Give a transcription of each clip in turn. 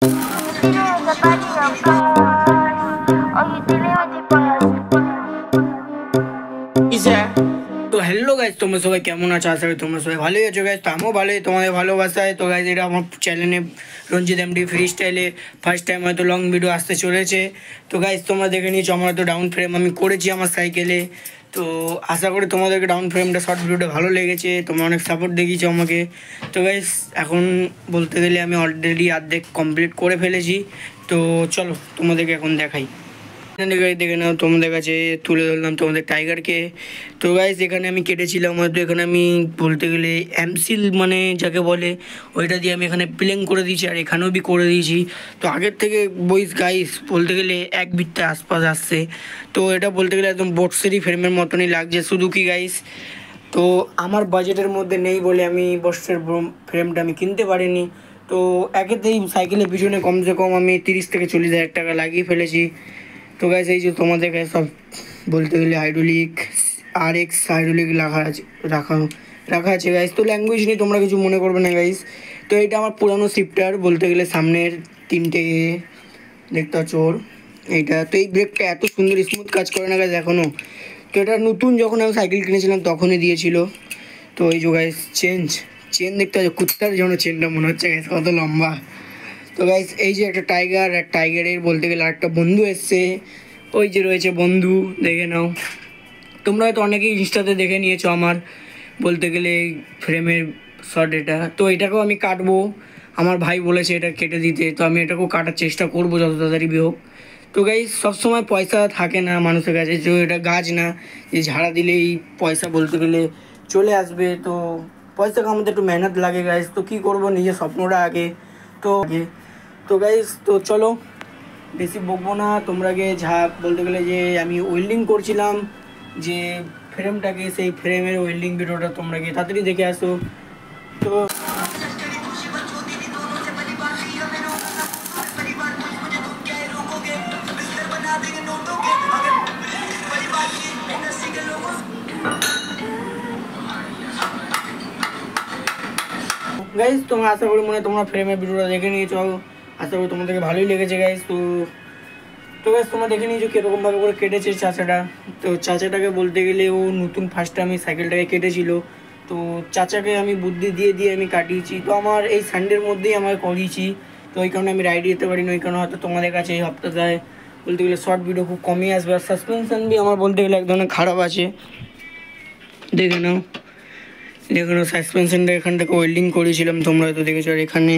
তো hello guys, তোমরা সবাই কেমন আছো? আশা করি তোমরা সবাই ভালোই আছো গাইজ। তো আমিও ভালোই, তোমাদের ভালোবাসায়। তো গাইজ, এটা আমার চ্যানেলে রঞ্জিত এমডি ফ্রি স্টাইলে ফার্স্ট টাইম হয়তো লং ভিডিও আসতে চলেছে। তো গাইজ, তোমরা দেখে নিয়েছো আমার তো ডাউন ফ্রেম আমি করেছি আমার সাইকেলে। তো আশা করি তোমাদেরকে ডাউন ফ্রেমটা শর্ট ভিডিওটা ভালো লেগেছে, তোমরা অনেক সাপোর্ট দেখিয়েছো আমাকে। তো গাইজ, এখন বলতে গেলে আমি অলরেডি অর্ধেক কমপ্লিট করে ফেলেছি। তো চলো তোমাদেরকে এখন দেখাই। দেখে নাও, তোমাদের কাছে তুলে ধরলাম তোমাদের টাইগারকে। তো গাইস, এখানে আমি কেটেছিলাম হয়তো, এখানে আমি বলতে গেলে এমসিল মানে যাকে বলে ওইটা দিয়ে আমি এখানে প্লেন করে দিয়েছি, আর এখানেও বি করে দিয়েছি। তো আগের থেকে বইস গাইস বলতে গেলে এক বিটটা আশপাশ আসছে। তো এটা বলতে গেলে একদম বক্সেরই ফ্রেমের মতনই লাগছে, শুধু কি গাইস, তো আমার বাজেটের মধ্যে নেই বলে আমি বক্সের ফ্রেমটা আমি কিনতে পারিনি। তো একেতেই সাইকেলের পিছনে কমসে কম আমি 30 থেকে 40 হাজার টাকা লাগিয়ে ফেলেছি। তো গাইস, এই যে তোমাদের কাছে সব বলতে গেলে হাইড্রোলিক RX হাইড্রোলিক রাখা আছে গাইস। তো ল্যাঙ্গুয়েজ নিয়ে তোমরা কিছু মনে করবে না গাইস। তো এটা আমার পুরানো শিফটার, বলতে গেলে সামনের 3টে দেখতে চোর এইটা। তো এই ব্রেকটা এত সুন্দর স্মুথ কাজ করে না গাইস এখনও। তো এটা নতুন যখন আমি সাইকেল কিনেছিলাম তখনই দিয়েছিল। তো এই যে গাইস, চেন দেখতে পাচ্ছ, কুত্তার জন্য চেনটা মনে হচ্ছে গাইস, কত লম্বা। তো গাইস, এই যে একটা টাইগার, আর টাইগারের বলতে গেলে আরেকটা বন্ধু এসছে, ওই যে রয়েছে বন্ধু, দেখে নাও। তোমরা হয়তো অনেকেই ইনস্টাতে দেখে নিয়েছো আমার বলতে গেলে ফ্রেমের শর্ট এটা। তো এটাকেও আমি কাটবো, আমার ভাই বলেছে এটা কেটে দিতে, তো আমি এটাকেও কাটার চেষ্টা করবো যত তাড়াতাড়ি হোক। তো গাইস, সবসময় পয়সা থাকে না মানুষের কাছে, যে এটা গাছ না যে ঝাড়া দিলেই পয়সা বলতে গেলে চলে আসবে। তো পয়সা কামাতে একটু মেহনত লাগে গাইস। তো কী করবো, নিজের স্বপ্নটা আগে। তো গাইস, তো চলো বেশি বকবো না। তোমরা গিয়ে যা বলতে গেলে যে আমি ওয়েল্ডিং করছিলাম যে ফ্রেমটাকে, সেই ফ্রেমের ওয়েল্ডিং ভিডিওটা তোমরা গিয়ে তাড়াতাড়ি দেখে আসো। তো গাইস, তোমরা আশা করি তোমরা ফ্রেমের ভিডিওটা দেখে নিয়েছো, আশা করি তোমাদেরকে ভালোই লেগেছে গাইস। তো গাইস, তোমরা দেখে নিয়েছো কীরকমভাবে করে কেটেছে চাচাটা। তো চাচাটাকে বলতে গেলে ও নতুন ফার্স্টে আমি সাইকেলটাকে কেটেছিল, তো চাচাকে আমি বুদ্ধি দিয়ে দিয়ে আমি কাটিয়েছি। তো আমার এই সানডের মধ্যেই আমার করিয়েছি, তো ওই কারণে আমি রাইড দিতে পারিনি। ওই কারণে হয়তো তোমাদের কাছে এই সপ্তাহে বলতে গেলে শর্ট ভিডিও খুব কমই আসবে। আর সাসপেনশন বি আমার বলতে গেলে এক ধরনের খারাপ আছে, দেখে নাও। দেখুন, সাসপেনশনটা এখান থেকে ওয়েল্ডিং করেছিলাম, তোমরা হয়তো দেখেছো। আর এখানে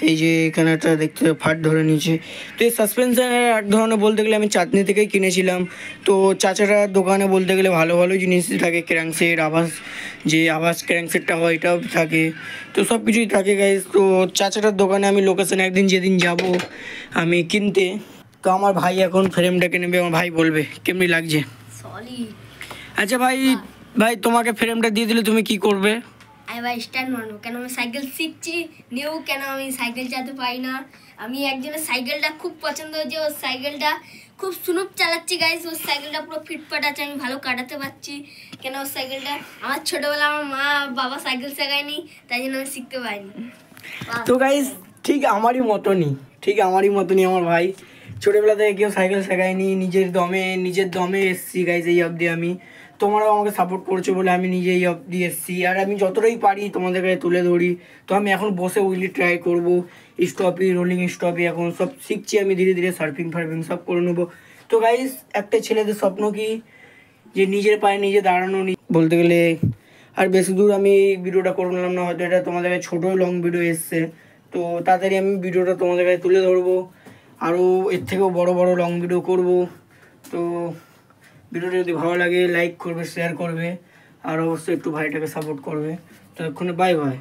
এই যে এখানে একটা দেখতে ফাট ধরে নিয়েছে। তো এই সাসপেনশনের এক ধরনের বলতে গেলে আমি চাঁদনি থেকেই কিনেছিলাম। তো চাচাটার দোকানে বলতে গেলে ভালো ভালো জিনিস থাকে, ক্র্যাঙ্কসেট আভাস ক্র্যাঙ্কসেটটা হয় এটাও থাকে। তো সব কিছুই থাকে গাইজ। তো চাচাটার দোকানে আমি লোকেশানে একদিন যেদিন যাব আমি কিনতে, তো আমার ভাই এখন ফ্রেমটাকে নেবে, আমার ভাই বলবে কেমনি লাগছে। আচ্ছা ভাই, তোমাকে ফ্রেমটা দিয়ে দিলে তুমি কি করবে? আমি ভাই স্ট্যান্ড মারবো, কেন আমি সাইকেল শিখছি নিউ, কেন আমি সাইকেল চালাতে পারি না। আমি একজনের সাইকেলটা খুব পছন্দ হয়েছে, ওর সাইকেলটা খুব স্মুথ চালাচ্ছি গাইস, ওর সাইকেলটা পুরো ফিটফাট আছে, আমি ভালো কাটাতে পারছি। কেন ওর সাইকেলটা আমার ছোটবেলা আমার মা বাবা সাইকেল শেখায়নি, তাই জন্য আমি শিখতে পারিনি। তো গাইস, ঠিক আমারই মতনই আমার ভাই, ছোটোবেলা থেকে কেউ সাইকেল শেখায়নি, নিজের দমে এসছি গাইস এই অবধি আমি। তোমরাও আমাকে সাপোর্ট করছো বলে আমি নিজে এই অবধি এসছি, আর আমি যতটাই পারি তোমাদের কাছে তুলে ধরি। তো আমি এখন বসে উইলি ট্রাই করবো, স্টপি রোলিং স্টপি এখন সব শিখছি আমি ধীরে ধীরে, সার্ফিং সব করে নেবো। তো গাইস, একটা ছেলেদের স্বপ্ন কি যে নিজের পায়ে নিজে দাঁড়ানো, বলতে গেলে। আর বেশি দূর আমি ভিডিওটা করে নিলাম না, হয়তো এটা তোমাদের কাছে ছোটো লং ভিডিও এসছে। তো তাড়াতাড়ি আমি ভিডিওটা তোমাদের কাছে তুলে ধরবো, আরও এর থেকেও বড় লং ভিডিও করব। তো ভিডিওটা যদি ভালো লাগে লাইক করবে, শেয়ার করবে, আর অবশ্যই একটু ভাইটাকে সাপোর্ট করবে। তো এক্ষুনি বাই বাই।